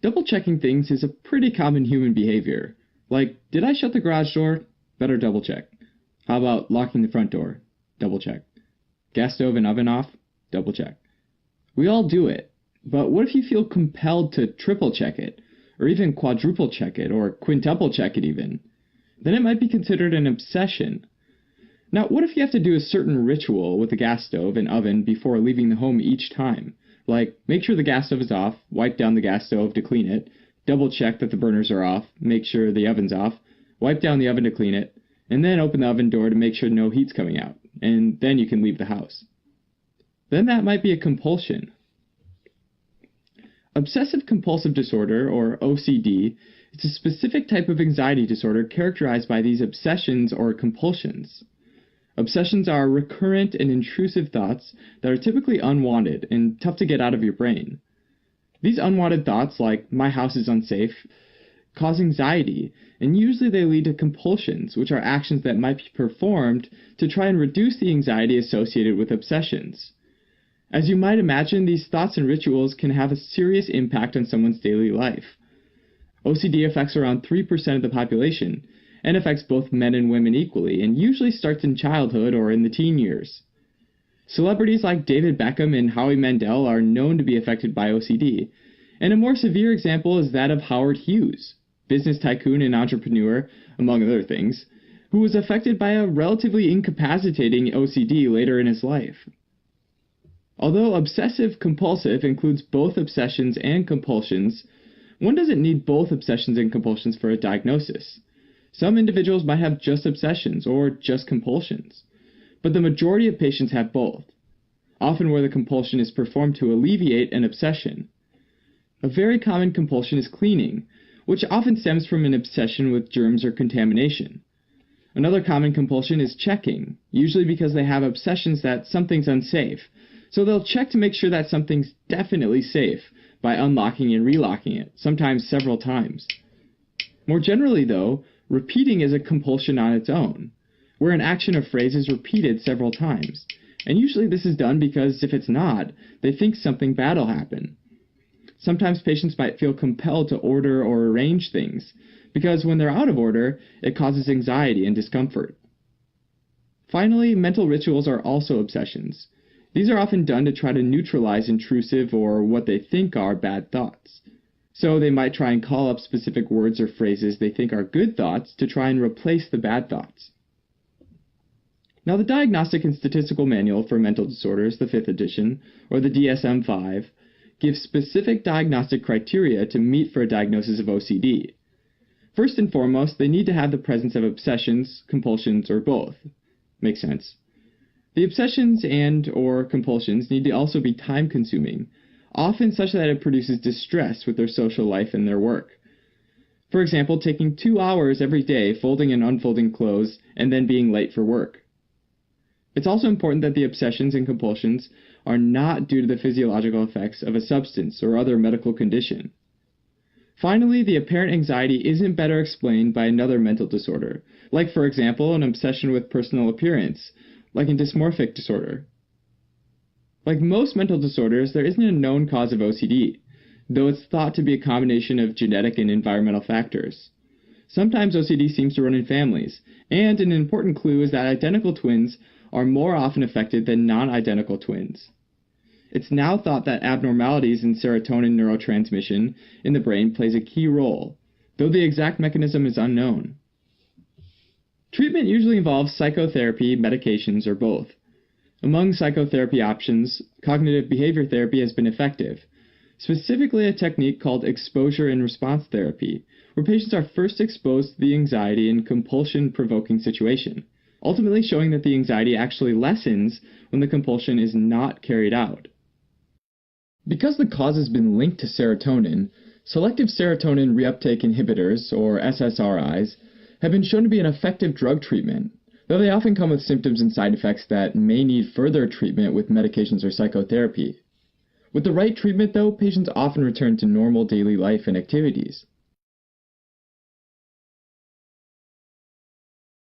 Double-checking things is a pretty common human behavior. Like, did I shut the garage door? Better double-check. How about locking the front door? Double-check. Gas stove and oven off? Double-check. We all do it, but what if you feel compelled to triple-check it, or even quadruple-check it, or quintuple-check it even? Then it might be considered an obsession. Now, what if you have to do a certain ritual with the gas stove and oven before leaving the home each time? Like, make sure the gas stove is off, wipe down the gas stove to clean it, double-check that the burners are off, make sure the oven's off, wipe down the oven to clean it, and then open the oven door to make sure no heat's coming out, and then you can leave the house. Then that might be a compulsion. Obsessive-compulsive disorder, or OCD, is a specific type of anxiety disorder characterized by these obsessions or compulsions. Obsessions are recurrent and intrusive thoughts that are typically unwanted and tough to get out of your brain. These unwanted thoughts, like, my house is unsafe, cause anxiety, and usually they lead to compulsions, which are actions that might be performed to try and reduce the anxiety associated with obsessions. As you might imagine, these thoughts and rituals can have a serious impact on someone's daily life. OCD affects around 3% of the population, and affects both men and women equally, and usually starts in childhood or in the teen years. Celebrities like David Beckham and Howie Mandel are known to be affected by OCD, and a more severe example is that of Howard Hughes, business tycoon and entrepreneur, among other things, who was affected by a relatively incapacitating OCD later in his life. Although obsessive-compulsive includes both obsessions and compulsions, one doesn't need both obsessions and compulsions for a diagnosis. Some individuals might have just obsessions or just compulsions, but the majority of patients have both, often where the compulsion is performed to alleviate an obsession. A very common compulsion is cleaning, which often stems from an obsession with germs or contamination. Another common compulsion is checking, usually because they have obsessions that something's unsafe, so they'll check to make sure that something's definitely safe by unlocking and relocking it, sometimes several times. More generally, though, repeating is a compulsion on its own, where an action or phrase is repeated several times, and usually this is done because if it's not, they think something bad will happen. Sometimes patients might feel compelled to order or arrange things, because when they're out of order, it causes anxiety and discomfort. Finally, mental rituals are also obsessions. These are often done to try to neutralize intrusive or what they think are bad thoughts. So they might try and call up specific words or phrases they think are good thoughts to try and replace the bad thoughts. Now, the Diagnostic and Statistical Manual for Mental Disorders, the 5th edition, or the DSM-5, gives specific diagnostic criteria to meet for a diagnosis of OCD. First and foremost, they need to have the presence of obsessions, compulsions, or both. Makes sense. The obsessions and/or compulsions need to also be time-consuming, often such that it produces distress with their social life and their work. For example, taking 2 hours every day folding and unfolding clothes and then being late for work. It's also important that the obsessions and compulsions are not due to the physiological effects of a substance or other medical condition. Finally, the apparent anxiety isn't better explained by another mental disorder, like, for example, an obsession with personal appearance, like in dysmorphic disorder. Like most mental disorders, there isn't a known cause of OCD, though it's thought to be a combination of genetic and environmental factors. Sometimes OCD seems to run in families, and an important clue is that identical twins are more often affected than non-identical twins. It's now thought that abnormalities in serotonin neurotransmission in the brain plays a key role, though the exact mechanism is unknown. Treatment usually involves psychotherapy, medications, or both. Among psychotherapy options, cognitive behavior therapy has been effective, specifically a technique called exposure and response therapy, where patients are first exposed to the anxiety and compulsion-provoking situation, ultimately showing that the anxiety actually lessens when the compulsion is not carried out. Because the cause has been linked to serotonin, selective serotonin reuptake inhibitors, or SSRIs, have been shown to be an effective drug treatment, though they often come with symptoms and side effects that may need further treatment with medications or psychotherapy. With the right treatment, though, patients often return to normal daily life and activities.